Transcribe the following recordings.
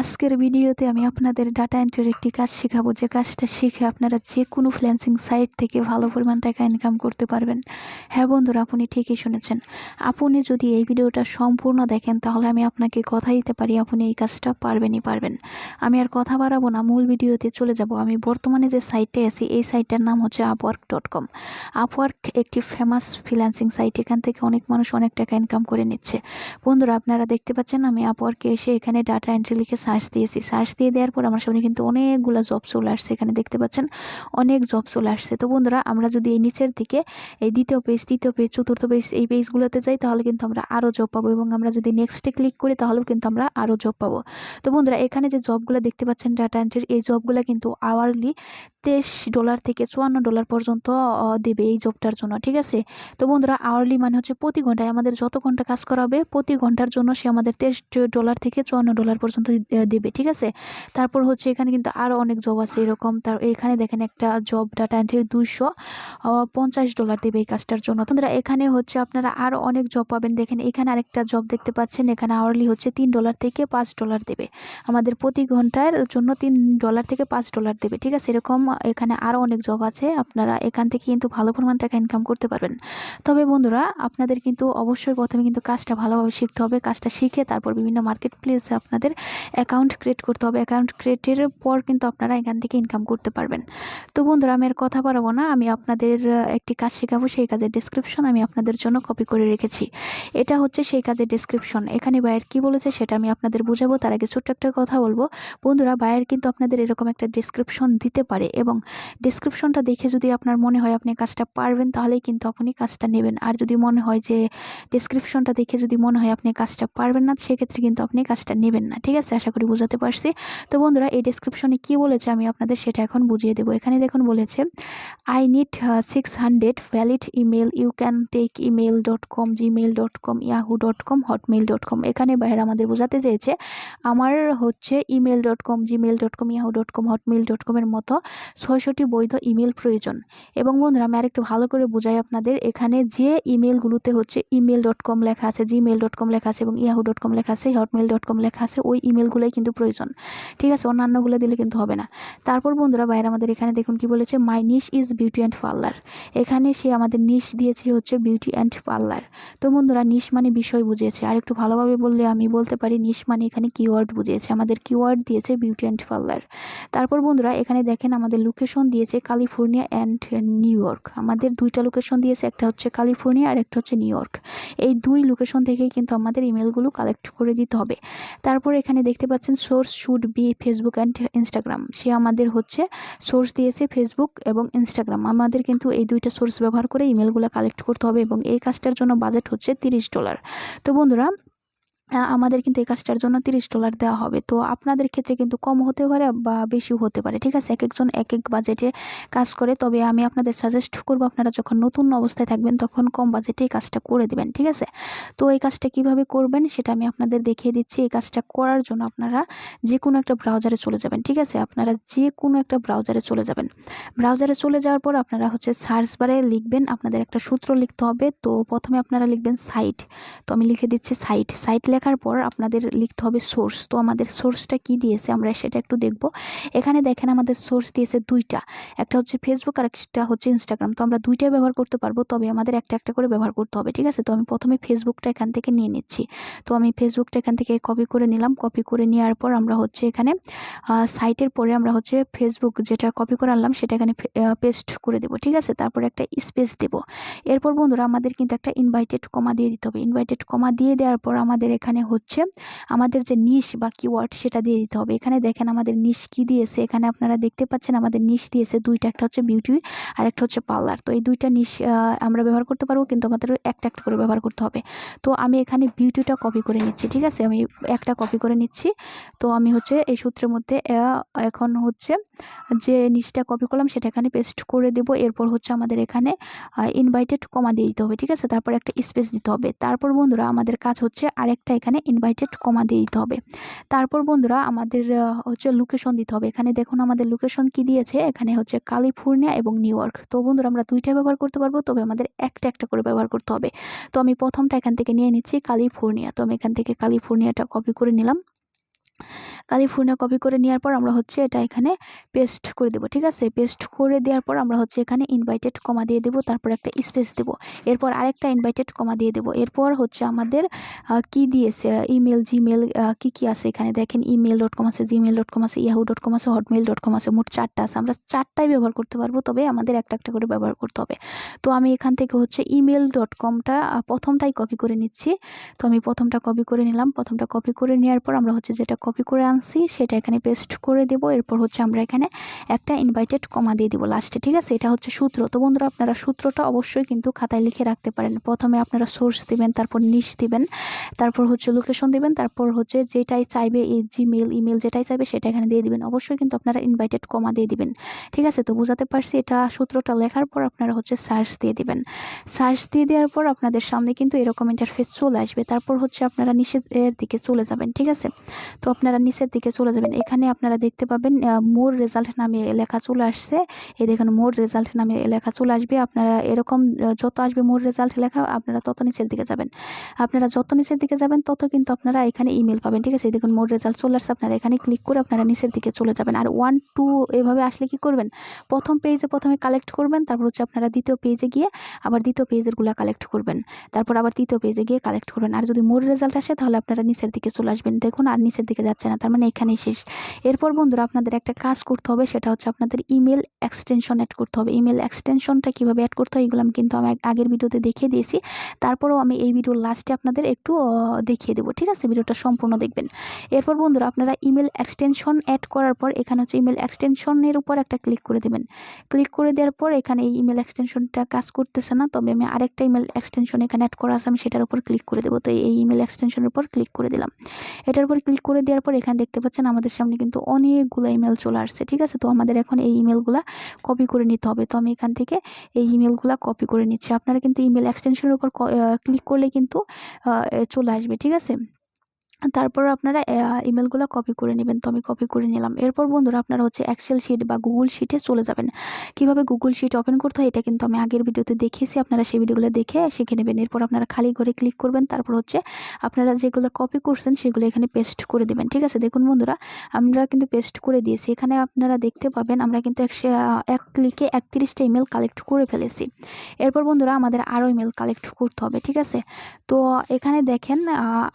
আজকের ভিডিওতে আমি আপনাদের ডাটা এন্ট্রির একটি কাজ শেখাবো, যে কাজটা শিখে আপনারা যে কোনো ফ্রিল্যান্সিং সাইট থেকে ভালো পরিমাণ টাকা ইনকাম করতে পারবেন। হ্যাঁ বন্ধুরা, আপনি ঠিকই শুনেছেন। আপনি যদি এই ভিডিওটা সম্পূর্ণ দেখেন তাহলে আমি আপনাকে কথা দিতে পারি আপনি এই কাজটা পারবেন। আমি আর কথা বাড়াবো না, মূল ভিডিওতে চলে যাব। আমি বর্তমানে যে সাইটে আছি এই সাইটটার নাম হচ্ছে upwork.com। আপওয়ার্ক একটি ফেমাস ফ্রিল্যান্সিং সাইট, এখান থেকে অনেক মানুষ অনেক টাকা ইনকাম করে নিচ্ছে। বন্ধুরা, আপনারা দেখতে পাচ্ছেন আমি আপওয়ার্কে এসে এখানে ডাটা এন্ট্রি লিখে সার্চ দিয়েছি। সার্চ দিয়ে দেওয়ার পর আমার সামনে কিন্তু অনেকগুলো জব চলে আসছে। এখানে দেখতে পাচ্ছেন অনেক জব চলে আসছে। তো বন্ধুরা, আমরা যদি এই নিচের দিকে এই দ্বিতীয় পেজ, তৃতীয় পেজ, চতুর্থ পেজ, এই পেজগুলোতে যাই তাহলে কিন্তু আমরা আরও জব পাবো, এবং আমরা যদি নেক্সটে ক্লিক করি তাহলেও কিন্তু আমরা আরও জব পাবো। তো বন্ধুরা, এখানে যে জবগুলো দেখতে পাচ্ছেন ডাটা এন্ট্রির, এই জবগুলো কিন্তু আওয়ারলি $23 থেকে $54 পর্যন্ত দেবে এই জবটার জন্য, ঠিক আছে। তো বন্ধুরা, আওয়ারলি মানে হচ্ছে প্রতি ঘন্টায় আমাদের যত ঘন্টা কাজ করা হবে প্রতি ঘন্টার জন্য সে আমাদের $23 থেকে $54 পর্যন্ত দেবে, ঠিক আছে। তারপর হচ্ছে এখানে কিন্তু আরও অনেক জব আছে এরকম। তার এখানে দেখেন একটা জব ডাটা এন্ট্রির $250 দেবে এই কাজটার জন্য। বন্ধুরা, এখানে হচ্ছে আপনারা আরও অনেক জব পাবেন। দেখেন এখানে আরেকটা জব দেখতে পাচ্ছেন, এখানে আওয়ারলি হচ্ছে $3 থেকে $5 দেবে আমাদের প্রতি ঘন্টার জন্য। $3 থেকে $5 দেবে, ঠিক আছে। এরকম এখানে আরও অনেক জব আছে, আপনারা এখান থেকে কিন্তু ভালো পরিমাণ টাকা ইনকাম করতে পারবেন। তবে বন্ধুরা, আপনাদের কিন্তু অবশ্যই প্রথমে কিন্তু কাজটা ভালোভাবে শিখতে হবে। কাজটা শিখে তারপর বিভিন্ন মার্কেট প্লেসে আপনাদের অ্যাকাউন্ট ক্রিয়েট করতে হবে। অ্যাকাউন্ট ক্রিয়েটের পর কিন্তু আপনারা এখান থেকে ইনকাম করতে পারবেন। তো বন্ধুরা, আমি আর কথা বাড়াবো না, আমি আপনাদের একটি কাজ শেখাবো। সেই কাজের ডেসক্রিপশন আমি আপনাদের জন্য কপি করে রেখেছি। এটা হচ্ছে সেই কাজের ডেসক্রিপশন। এখানে বায়ার কি বলেছে সেটা আমি আপনাদের বোঝাবো। তার আগে ছোট্ট একটা কথা বলবো। বন্ধুরা, বায়ার কিন্তু আপনাদের এরকম একটা ডেসক্রিপশন দিতে পারে, এবং ডেসক্রিপশনটা দেখে যদি আপনার মনে হয় আপনি কাজটা পারবেন তাহলেই কিন্তু আপনি কাজটা নেবেন। আর যদি মনে হয় যে ডেসক্রিপশনটা দেখে যদি মনে হয় আপনি কাজটা পারবেন না, সেক্ষেত্রে কিন্তু আপনি কাজটা নেবেন না, ঠিক আছে। আশা করি বোঝাতে পারছি। তো বন্ধুরা, এই ডেসক্রিপশনে কি বলেছে আমি আপনাদের সেটা এখন বুঝিয়ে দেবো। এখানে দেখুন বলেছে, I need 600 valid email. You can take email.com, gmail.com, yahoo.com, hotmail.com। এখানে বাইরে আমাদের বোঝাতে চেয়েছে আমার হচ্ছে email.com, gmail.com, yahoo.com, hotmail.com এর মতো 600টি বৈধ ইমেল প্রয়োজন। এবং বন্ধুরা, আমি আরেকটু ভালো করে বোঝাই আপনাদের। এখানে যে ইমেলগুলোতে হচ্ছে email.com লেখা আছে, gmail.com লেখা আছে এবং yahoo.com লেখা আছে, hotmail.com লেখা আছে, ওই ইমেলগুলোই কিন্তু প্রয়োজন, ঠিক আছে। অন্যান্যগুলো দিলে কিন্তু হবে না। তারপর বন্ধুরা, বাইরে আমাদের এখানে দেখুন কি বলেছে, মাই নিশ ইজ বিউটি অ্যান্ড পার্লার। এখানে সে আমাদের নিশ দিয়েছে হচ্ছে বিউটি অ্যান্ড পার্লার। তো বন্ধুরা, নিশ মানে বিষয় বুঝিয়েছে, আর একটু ভালোভাবে বললে আমি বলতে পারি নিশ মানে এখানে কিওয়ার্ড বুঝিয়েছে। আমাদের কিওয়ার্ড দিয়েছে বিউটি অ্যান্ড পার্লার। তারপর বন্ধুরা, এখানে দেখেন আমাদের লোকেশন দিয়েছে ক্যালিফোর্নিয়া অ্যান্ড নিউ ইয়র্ক। আমাদের দুইটা লোকেশন দিয়েছে, একটা হচ্ছে ক্যালিফোর্নিয়া আর একটা হচ্ছে নিউ ইয়র্ক। এই দুই লোকেশন থেকেই কিন্তু আমাদের ইমেলগুলো কালেক্ট করে দিতে হবে। তারপর এখানে দেখতে পাচ্ছেন source should be Facebook and Instagram. সে আমাদের হচ্ছে সোর্স দিয়েছে ফেসবুক এবং ইনস্টাগ্রাম। আমাদের কিন্তু এই দুইটা সোর্স ব্যবহার করে ইমেলগুলো কালেক্ট করতে হবে, এবং এই কাজটার জন্য বাজেট হচ্ছে $30। তো বন্ধুরা, আমাদের কিন্তু এই কাজটার জন্য $30 দেওয়া হবে। তো আপনাদের ক্ষেত্রে কিন্তু কম হতে পারে বা বেশিও হতে পারে, ঠিক আছে। এক একজন এক এক বাজেটে কাজ করে। তবে আমি আপনাদের সাজেস্ট করবো আপনারা যখন নতুন অবস্থায় থাকবেন তখন কম বাজেটে এই কাজটা করে দেবেন, ঠিক আছে। তো এই কাজটা কিভাবে করবেন সেটা আমি আপনাদের দেখিয়ে দিচ্ছি। এই কাজটা করার জন্য আপনারা যে কোনো একটা ব্রাউজারে চলে যাবেন, ঠিক আছে। আপনারা যে কোনো একটা ব্রাউজারে চলে যাবেন। ব্রাউজারে চলে যাওয়ার পর আপনারা হচ্ছে সার্চ বারে লিখবেন, আপনাদের একটা সূত্র লিখতে হবে। তো প্রথমে আপনারা লিখবেন সাইট। তো আমি লিখে দিচ্ছি সাইট। সাইট লেখার পর আপনাদের লিখতে হবে সোর্স। তো আমাদের সোর্সটা কি দিয়েছে আমরা সেটা একটু দেখব। এখানে দেখেন আমাদের সোর্স দিয়েছে দুইটা, একটা হচ্ছে ফেসবুক আর একটা হচ্ছে ইনস্টাগ্রাম। তো আমরা দুইটাই ব্যবহার করতে পারবো, তবে আমাদের একটা একটা করে ব্যবহার করতে হবে, ঠিক আছে। তো আমি প্রথমে ফেসবুকটা এখান থেকে নিয়ে নিচ্ছি। তো আমি ফেসবুকটা এখান থেকে কপি করে নিলাম। কপি করে নেওয়ার পর আমরা হচ্ছে এখানে সাইটের পরে আমরা হচ্ছে ফেসবুক যেটা কপি করে আনলাম সেটা এখানে পেস্ট করে দেবো, ঠিক আছে। তারপরে একটা স্পেস দেব। এরপর বন্ধুরা, আমাদের কিন্তু একটা ইনভাইটেড কমা দিয়ে দিতে হবে। ইনভাইটেড কমা দিয়ে দেওয়ার পর আমাদের এখানে হচ্ছে আমাদের যে নিশ বা কিওয়ার্ড সেটা দিয়ে দিতে হবে। এখানে দেখেন আমাদের নিশ কি দিয়েছে, এখানে আপনারা দেখতে পাচ্ছেন আমাদের নিশ দিয়েছে দুইটা, একটা হচ্ছে বিউটি আর একটা হচ্ছে পার্লার। তো এই দুইটা নিশ আমরা ব্যবহার করতে পারবো, কিন্তু আমাদের একটা একটা করে ব্যবহার করতে হবে। তো আমি এখানে বিউটিটা কপি করে নিচ্ছি, ঠিক আছে। আমি একটা কপি করে নিচ্ছি। তো আমি হচ্ছে এই সূত্রের মধ্যে এখন হচ্ছে যে নিশটা কপি করলাম সেটা এখানে পেস্ট করে দেব। এরপর হচ্ছে আমাদের এখানে ইনভাইটেড কমা দিয়ে দিতে হবে, ঠিক আছে। তারপর একটা স্পেস দিতে হবে। তারপর বন্ধুরা, আমাদের কাজ হচ্ছে আরেকটা এখানে ইনভাইটেড কমা দিয়ে দিতে হবে। তারপর বন্ধুরা, আমাদের হচ্ছে লোকেশন দিতে হবে। এখানে দেখুন আমাদের লোকেশন কি দিয়েছে, এখানে হচ্ছে ক্যালিফোর্নিয়া এবং নিউ ইয়র্ক। তো বন্ধুরা, আমরা দুইটাই ব্যবহার করতে পারবো, তবে আমাদের একটা একটা করে ব্যবহার করতে হবে। তো আমি প্রথমটা এখান থেকে নিয়ে নিচ্ছি ক্যালিফোর্নিয়া। তো আমি এখান থেকে ক্যালিফোর্নিয়াটা কপি করে নিলাম। ক্যালিফোর্নিয়া কপি করে নেওয়ার পর আমরা হচ্ছে এটা এখানে পেস্ট করে দেবো, ঠিক আছে। পেস্ট করে দেওয়ার পর আমরা হচ্ছে এখানে ইনভাইটেড কমা দিয়ে দেবো, তারপর একটা স্পেস দেবো, এরপর আরেকটা ইনভাইটেড কমা দিয়ে দেবো। এরপর হচ্ছে আমাদের কি দিয়েছে ইমেল জিমেল কি আছে এখানে দেখেন, email.com আছে, gmail.com আছে, yahoo.com আছে, hotmail.com আছে, মোট 4টা আছে। আমরা 4টাই ব্যবহার করতে পারবো, তবে আমাদের একটা একটা করে ব্যবহার করতে হবে। তো আমি এখান থেকে হচ্ছে email.comটা প্রথমটাই কপি করে নিচ্ছি। তো আমি প্রথমটা কপি করে নিলাম। প্রথমটা কপি করে নেওয়ার পর আমরা হচ্ছে যেটা কপি করে আনছি সেটা এখানে পেস্ট করে দেব। এরপর হচ্ছে আমরা এখানে একটা ইনভাইটেড কমা দিয়ে দিব লাস্টে, ঠিক আছে। এটা হচ্ছে সূত্র। তো বন্ধুরা আপনারা সূত্রটা অবশ্যই কিন্তু খাতায় লিখে রাখতে পারেন। প্রথমে আপনারা সোর্স দিবেন, তারপর নিশ দিবেন, তারপর হচ্ছে লোকেশন দিবেন, তারপর হচ্ছে যেটাই চাইবে এই জিমেল ইমেল যেটাই চাইবে সেটা এখানে দিয়ে দিবেন। অবশ্যই কিন্তু আপনারা ইনভাইটেড কমা দিয়ে দিবেন, ঠিক আছে। তো বুঝাতে পারছি। এটা সূত্রটা লেখার পর আপনারা হচ্ছে সার্চ দিয়ে দিবেন। সার্চ দিয়ে দেওয়ার পর আপনাদের সামনে কিন্তু এরকম ইন্টারফেস চলে আসবে। তারপর হচ্ছে আপনারা নিচের দিকে চলে যাবেন, ঠিক আছে। তো আপনারা নিচের দিকে চলে যাবেন। এখানে আপনারা দেখতে পাবেন মোর রেজাল্ট নামে লেখা চলে আসছে। এই দেখেন মোর রেজাল্ট নামে লেখা চলে আসবে। আপনারা এরকম যত আসবে মোর রেজাল্ট লেখা আপনারা তত নিচের দিকে যাবেন। আপনারা যত নিচের দিকে যাবেন তত কিন্তু আপনারা এখানে ইমেল পাবেন, ঠিক আছে। এই দেখুন মোর রেজাল্ট চলে আসছে। আপনারা এখানে ক্লিক করে আপনারা নিচের দিকে চলে যাবেন। আর 1 2 এভাবে আসলে কি করবেন, প্রথম পেজে প্রথমে কালেক্ট করবেন, তারপর হচ্ছে আপনারা দ্বিতীয় পেজে গিয়ে আবার দ্বিতীয় পেজেরগুলো কালেক্ট করবেন, তারপর আবার তৃতীয় পেজে গিয়ে কালেক্ট করবেন। আর যদি মোর রেজাল্ট আসে তাহলে আপনারা নিচের দিকে চলে আসবেন। দেখুন আর নিচের দিকে যাচ্ছে না, তার মানে এখানেই শেষ। এরপর বন্ধুরা আপনাদের একটা কাজ করতে হবে, সেটা হচ্ছে আপনাদের ইমেল এক্সটেনশন অ্যাড করতে হবে। ইমেল এক্সটেনশনটা কীভাবে অ্যাড করতে হয় এগুলো আমি কিন্তু আমি আগের ভিডিওতে দেখিয়ে দিয়েছি। তারপরেও আমি এই ভিডিওর লাস্টে আপনাদের একটু দেখিয়ে দেবো, ঠিক আছে। ভিডিওটা সম্পূর্ণ দেখবেন। এরপর বন্ধুরা আপনারা ইমেল এক্সটেনশন অ্যাড করার পর এখানে হচ্ছে ইমেল এক্সটেনশনের উপর একটা ক্লিক করে দেবেন। ক্লিক করে দেওয়ার পর এখানে এই ইমেল এক্সটেনশনটা কাজ করতেছে না, তবে আমি আরেকটা ইমেল এক্সটেনশন এখানে অ্যাড করা আছে, আমি সেটার উপর ক্লিক করে দেবো। তো এই ইমেল এক্সটেনশনের উপর ক্লিক করে দিলাম। এটার উপর ক্লিক করে দেওয়ার পর এখানে দেখতে পাচ্ছেন আমাদের সামনে কিন্তু অনেকগুলো ইমেল চলে আসছে, ঠিক আছে। তো আমাদের এখন এই ইমেলগুলা কপি করে নিতে হবে। তো আমি এখান থেকে এই ইমেলগুলা কপি করে নিচ্ছি। আপনারা কিন্তু ইমেল এক্সটেনশনের উপর ক্লিক করলে কিন্তু চলে আসবে, ঠিক আছে। তারপর আপনারা ইমেলগুলো কপি করে নেবেন। তো আমি কপি করে নিলাম। এরপর বন্ধুরা আপনারা হচ্ছে এক্সেল শিট বা গুগল শিটে চলে যাবেন। কিভাবে গুগল শিট ওপেন করতে হয় এটা কিন্তু আমি আগের ভিডিওতে দেখিয়েছি, আপনারা সেই ভিডিওগুলো দেখে শিখে নেবেন। এরপর আপনারা খালি ঘরে ক্লিক করবেন, তারপর হচ্ছে আপনারা যেগুলো কপি করছেন সেগুলো এখানে পেস্ট করে দেবেন, ঠিক আছে। দেখুন বন্ধুরা আমরা কিন্তু পেস্ট করে দিয়েছি। এখানে আপনারা দেখতে পাবেন আমরা কিন্তু এক ক্লিকে 31টা ইমেল কালেক্ট করে ফেলেছি। এরপর বন্ধুরা আমাদের আরও ইমেল কালেক্ট করতে হবে, ঠিক আছে। তো এখানে দেখেন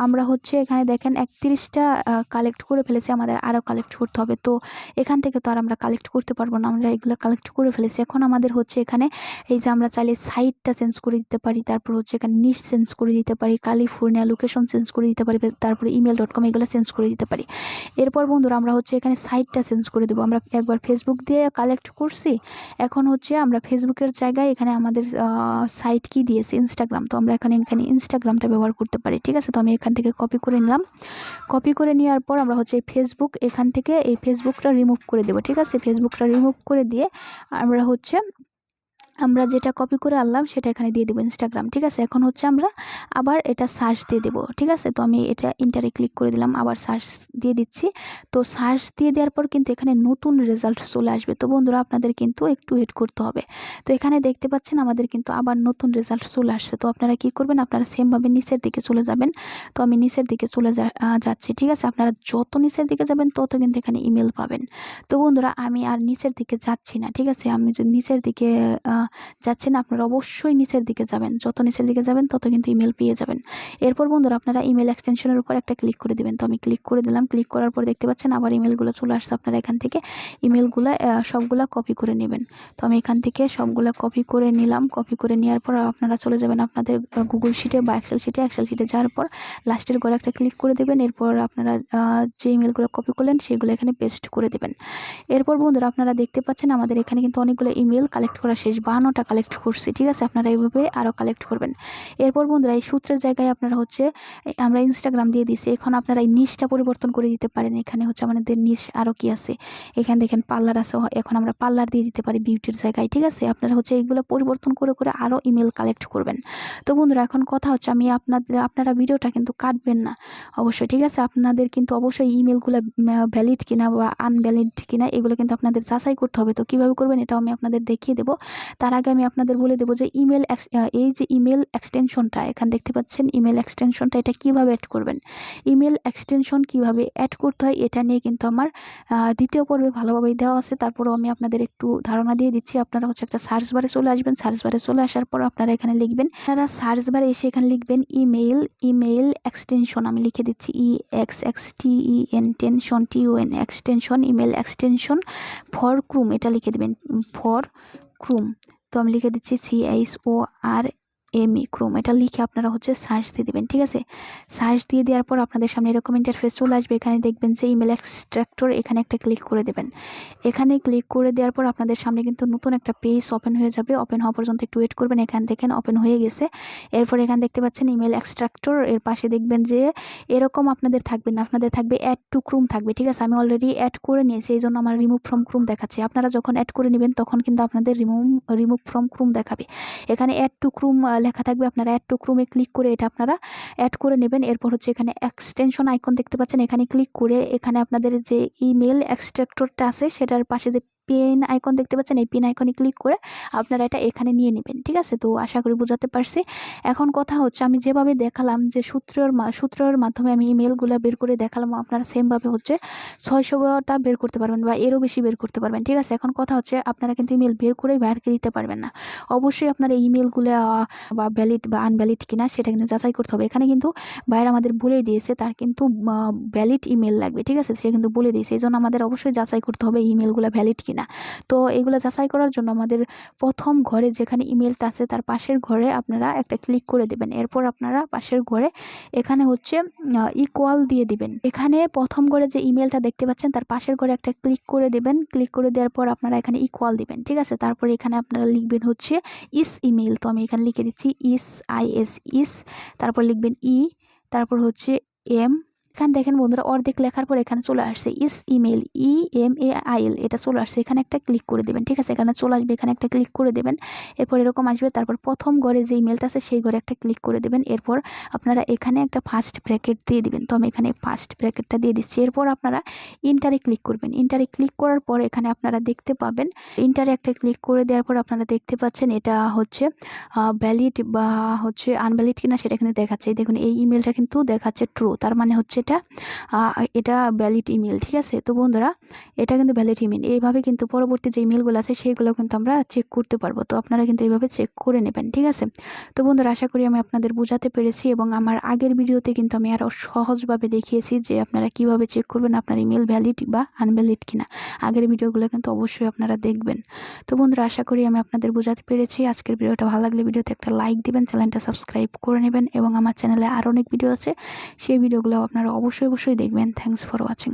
আমরা হচ্ছে এখানে দেখেন 31টা কালেক্ট করে ফেলেছি, আমাদের আরও কালেক্ট করতে হবে। তো এখান থেকে তো আর আমরা কালেক্ট করতে পারবো না, আমরা এগুলো কালেক্ট করে ফেলেছি। এখন আমাদের হচ্ছে এখানে এই যে আমরা চাইলে সাইটটা চেঞ্জ করে দিতে পারি, তারপর হচ্ছে এখানে নিশ চেঞ্জ করে দিতে পারি, ক্যালিফোর্নিয়া লোকেশন চেঞ্জ করে দিতে পারি, তারপরে email.com এগুলো চেঞ্জ করে দিতে পারি। এরপর বন্ধুরা আমরা হচ্ছে এখানে সাইটটা চেঞ্জ করে দেবো। আমরা একবার ফেসবুক দিয়ে কালেক্ট করছি, এখন হচ্ছে আমরা ফেসবুকের জায়গায় এখানে আমাদের সাইট কি দিয়েছি ইনস্টাগ্রাম। তো আমরা এখানে ইনস্টাগ্রামটা ব্যবহার করতে পারি, ঠিক আছে। তো আমি এখান থেকে কপি করে নিলাম। কপি করে নেওয়ার পর আমরা হচ্ছে ফেসবুক এখান থেকে এই ফেসবুকটা রিমুভ করে দেবো, ঠিক আছে। ফেসবুকটা রিমুভ করে দিয়ে আমরা যেটা কপি করে আনলাম সেটা এখানে দিয়ে দেবো ইনস্টাগ্রাম, ঠিক আছে। এখন হচ্ছে আমরা আবার এটা সার্চ দিয়ে দেবো, ঠিক আছে। তো আমি এটা ইন্টারে ক্লিক করে দিলাম, আবার সার্চ দিয়ে দিচ্ছি। তো সার্চ দিয়ে দেওয়ার পর কিন্তু এখানে নতুন রেজাল্ট চলে আসবে। তো বন্ধুরা আপনাদের কিন্তু একটু ওয়েট করতে হবে। তো এখানে দেখতে পাচ্ছেন আমাদের কিন্তু আবার নতুন রেজাল্ট চলে আসছে। তো আপনারা কি করবেন, আপনারা সেমভাবে নিচের দিকে চলে যাবেন। তো আমি নিচের দিকে চলে যাচ্ছি, ঠিক আছে। আপনারা যত নিচের দিকে যাবেন তত কিন্তু এখানে ইমেল পাবেন। তো বন্ধুরা আমি আর নিচের দিকে যাচ্ছি না, ঠিক আছে। আমি যদি নিচের দিকে যাচ্ছেন, আপনারা অবশ্যই নিচের দিকে যাবেন। যত নিচের দিকে যাবেন তত কিন্তু ইমেল পেয়ে যাবেন। এরপর বন্ধুরা আপনারা ইমেল এক্সটেনশনের উপর একটা ক্লিক করে দিবেন। তো আমি ক্লিক করে দিলাম। ক্লিক করার পর দেখতে পাচ্ছেন আবার ইমেলগুলো চলে আসছে। আপনারা এখান থেকে ইমেলগুলো সবগুলা কপি করে নেবেন। তো আমি এখান থেকে সবগুলা কপি করে নিলাম। কপি করে নেওয়ার পর আপনারা চলে যাবেন আপনাদের গুগল শিটে বা এক্সেল শিটে যাওয়ার পর লাস্টের ঘরে একটা ক্লিক করে দেবেন। এরপর আপনারা যে ইমেলগুলো কপি করলেন সেগুলো এখানে পেস্ট করে দেবেন। এরপর বন্ধুরা আপনারা দেখতে পাচ্ছেন আমাদের এখানে কিন্তু অনেকগুলো ইমেল কালেক্ট করা শেষ, 52টা কালেক্ট করছি, ঠিক আছে। আপনারা এইভাবে আরও কালেক্ট করবেন। এরপর বন্ধুরা এই সূত্রের জায়গায় আপনারা হচ্ছে আমরা ইনস্টাগ্রাম দিয়ে দিছি, এখন আপনারা এই নিশটা পরিবর্তন করে দিতে পারেন। এখানে হচ্ছে আমাদের নিশ আরও কি আছে, এখানে দেখেন পার্লার আছে, এখন আমরা পার্লার দিয়ে দিতে পারি বিউটির জায়গায়, ঠিক আছে। আপনারা হচ্ছে এইগুলো পরিবর্তন করে করে আরও ইমেল কালেক্ট করবেন। তো বন্ধুরা এখন কথা হচ্ছে আমি আপনারা ভিডিওটা কিন্তু কাটবেন না অবশ্যই, ঠিক আছে। আপনাদের কিন্তু অবশ্যই ইমেলগুলো ভ্যালিড কিনা বা আনভ্যালিড কিনা এগুলো কিন্তু আপনাদের যাচাই করতে হবে। তো কীভাবে করবেন এটাও আমি আপনাদের দেখিয়ে দেবো। তার আগে আমি আপনাদের বলে দেবো যে এই যে ইমেল এক্সটেনশনটা এখানে দেখতে পাচ্ছেন, ইমেল এক্সটেনশনটা এটা কিভাবে অ্যাড করবেন, ইমেল এক্সটেনশন কিভাবে অ্যাড করতে হয় এটা নিয়ে কিন্তু আমার দ্বিতীয় পর্বে ভালোভাবেই দেওয়া আছে। তারপরেও আমি আপনাদের একটু ধারণা দিয়ে দিচ্ছি। আপনারা হচ্ছে একটা সার্চ বারে চলে আসবেন, সার্চ বারে চলে আসার পর আপনারা এখানে লিখবেন, আপনারা সার্চ বারে এসে এখানে লিখবেন ইমেল এক্সটেনশন, আমি লিখে দিচ্ছি EXXTEN extension, email extension for Chrome, এটা লিখে দেবেন ফর ক্রোম। তো আমি লিখে দিচ্ছি CHORME ক্রোম, এটা লিখে আপনারা হচ্ছে সার্চ দিয়ে দেবেন। ঠিক আছে, সার্চ দিয়ে দেওয়ার পর আপনাদের সামনে এরকম ইন্টারফেস চলে আসবে। এখানে দেখবেন যে ইমেল এক্সট্রাক্টর, এখানে একটা ক্লিক করে দেবেন। এখানে ক্লিক করে দেওয়ার পর আপনাদের সামনে কিন্তু নতুন একটা পেজ ওপেন হয়ে যাবে। ওপেন হওয়া পর্যন্ত একটু ওয়েট করবেন। এখান থেকে ওপেন হয়ে গেছে। এরপর এখানে দেখতে পাচ্ছেন ইমেল এক্সট্রাক্টর, এর পাশে দেখবেন যে এরকম আপনাদের থাকবে না, আপনাদের থাকবে অ্যাড টু ক্রোম থাকবে। ঠিক আছে, আমি অলরেডি অ্যাড করে নিয়েছি, এই জন্য আমার রিমুভ ফ্রম ক্রোম দেখাচ্ছে। আপনারা যখন অ্যাড করে নেবেন তখন কিন্তু আপনাদের রিমুভ ফ্রম ক্রোম দেখাবে। এখানে অ্যাড টু ক্রোম লেখা থাকবে, আপনারা অ্যাড টু ক্রোমে ক্লিক করে এটা আপনারা অ্যাড করে নেবেন। এরপর হচ্ছে এখানে এক্সটেনশন আইকন দেখতে পাচ্ছেন, এখানে ক্লিক করে এখানে আপনাদের যে ইমেল এক্সট্রাক্টরটা আছে সেটার পাশে যে পেন আইকন দেখতে পাচ্ছেন, এই পেন আইকনে ক্লিক করে আপনারা এটা এখানে নিয়ে নেবেন। ঠিক আছে, তো আশা করি বোঝাতে পারছি। এখন কথা হচ্ছে আমি যেভাবে দেখালাম যে সূত্রের মাধ্যমে আমি ইমেলগুলো বের করে দেখালাম, আপনারা সেমভাবে হচ্ছে 600টা বের করতে পারবেন বা এরও বেশি বের করতে পারবেন। ঠিক আছে, এখন কথা হচ্ছে আপনারা কিন্তু ইমেল বের করেই বাইরকে দিতে পারবেন না। অবশ্যই আপনারা ইমেলগুলো বা ভ্যালিড বা আনভ্যালিড কিনা সেটা কিন্তু যাচাই করতে হবে। এখানে কিন্তু বাইরে আমাদের বলে দিয়েছে তার কিন্তু ভ্যালিড ইমেল লাগবে। ঠিক আছে, সে কিন্তু বলে দিয়েছে, এই জন্য আমাদের অবশ্যই যাচাই করতে হবে ইমেলগুলো ভ্যালিড কিনা। তো এগুলো যাচাই করার জন্য আমাদের প্রথম ঘরে যেখানে ইমেলটা আছে তার পাশের ঘরে আপনারা একটা ক্লিক করে দেবেন। এরপর আপনারা পাশের ঘরে এখানে হচ্ছে ইকুয়াল দিয়ে দিবেন। এখানে প্রথম ঘরে যে ইমেলটা দেখতে পাচ্ছেন তার পাশের ঘরে একটা ক্লিক করে দেবেন। ক্লিক করে দেওয়ার পর আপনারা এখানে ইকুয়াল দিবেন। ঠিক আছে, তারপরে এখানে আপনারা লিখবেন হচ্ছে ইমেল। তো আমি এখানে লিখে দিচ্ছি ইস, তারপর লিখবেন তারপর হচ্ছে এম। এখানে দেখেন বন্ধুরা অর্ধেক লেখার পর এখানে চলে আসছে ইমেল EMAIL, এটা চলে আসছে। এখানে একটা ক্লিক করে দেবেন। ঠিক আছে, এখানে চলে আসবে, এখানে একটা ক্লিক করে দেবেন। এরপর এরকম আসবে, তারপর প্রথম ঘরে যে ইমেলটা আছে সেই ঘরে একটা ক্লিক করে দেবেন। এরপর আপনারা এখানে একটা ফার্স্ট ব্র্যাকেট দিয়ে দিবেন। তো আমি এখানে ফার্স্ট ব্র্যাকেটটা দিয়ে দিচ্ছি। এরপর আপনারা ইন্টারে ক্লিক করবেন। ইন্টারে ক্লিক করার পর এখানে আপনারা দেখতে পাবেন, ইন্টারে একটা ক্লিক করে দেওয়ার পর আপনারা দেখতে পাচ্ছেন এটা হচ্ছে ভ্যালিড বা হচ্ছে আনভ্যালিড কিনা সেটা কিন্তু দেখাচ্ছে। দেখুন এই ইমেলটা কিন্তু দেখাচ্ছে ট্রু, তার মানে হচ্ছে এটা ভ্যালিড ইমেল। ঠিক আছে, তো বন্ধুরা এটা কিন্তু ভ্যালিড ইমেল। এইভাবে কিন্তু পরবর্তী যে ইমেলগুলো আছে সেইগুলো কিন্তু আমরা চেক করতে পারবো। তো আপনারা কিন্তু এইভাবে চেক করে নেবেন। ঠিক আছে, তো বন্ধুরা আশা করি আমি আপনাদের বোঝাতে পেরেছি এবং আমার আগের ভিডিওতে কিন্তু আমি আরও সহজভাবে দেখিয়েছি যে আপনারা কিভাবে চেক করবেন আপনার ইমেল ভ্যালিড বা আনভ্যালিড কিনা। আগের ভিডিওগুলো কিন্তু অবশ্যই আপনারা দেখবেন। তো বন্ধুরা আশা করি আমি আপনাদের বোঝাতে পেরেছি। আজকের ভিডিওটা ভালো লাগলে ভিডিওতে একটা লাইক দিবেন, চ্যানেলটা সাবস্ক্রাইব করে নেবেন এবং আমার চ্যানেলে আরও অনেক ভিডিও আছে, সেই ভিডিওগুলো আপনারা অবশ্যই দেখবেন। Thanks for watching.